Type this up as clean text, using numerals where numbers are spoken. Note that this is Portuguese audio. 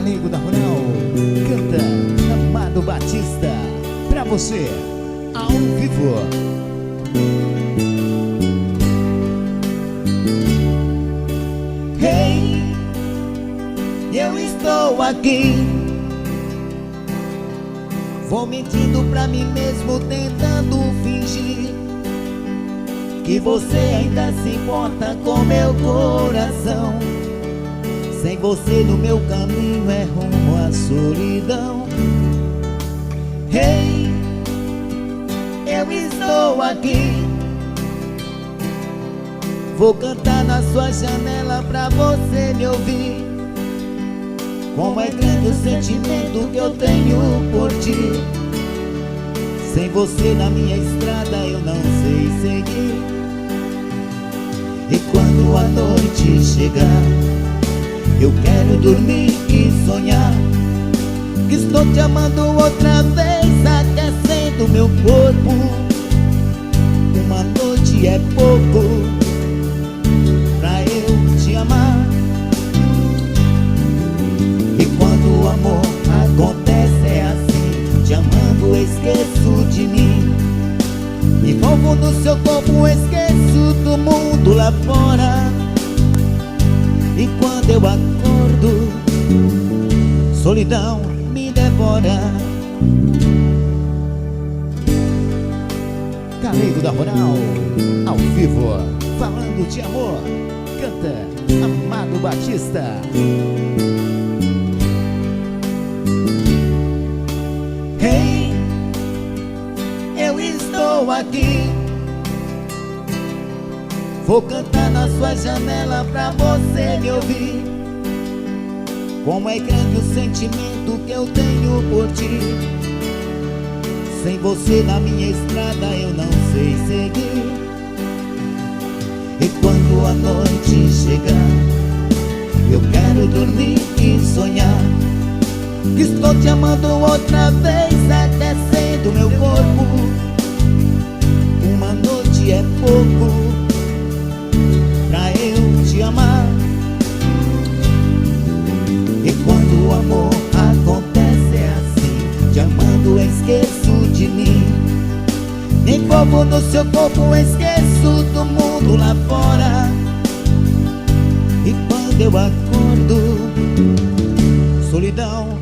Galego da Rural canta Amado Batista pra você, ao vivo. Hey, eu estou aqui, vou mentindo pra mim mesmo, tentando fingir que você ainda se importa com meu coração. Sem você no meu caminho é rumo à solidão. Hey, eu estou aqui, vou cantar na sua janela pra você me ouvir. Como é grande o sentimento que eu tenho por ti. Sem você na minha estrada eu não sei seguir. E quando a noite chegar, eu quero dormir e sonhar que estou te amando outra vez, aquecendo meu corpo. Uma noite é pouco pra eu te amar. E quando o amor acontece é assim, te amando esqueço de mim. Me envolvo no seu corpo, esqueço do mundo lá fora. E quando eu acordo, solidão me devora. Galego da Rural, ao vivo, falando de amor, canta Amado Batista. Hey, eu estou aqui, vou cantar na sua janela pra você me ouvir. Como é grande o sentimento que eu tenho por ti. Sem você na minha estrada eu não sei seguir. E quando a noite chegar, eu quero dormir e sonhar que estou te amando outra vez, aquecendo meu corpo. Uma noite é pouco pra eu te amar. E quando o amor acontece é assim, te amando esqueço de mim. Me envolvo no seu corpo, esqueço do mundo lá fora. E quando eu acordo, solidão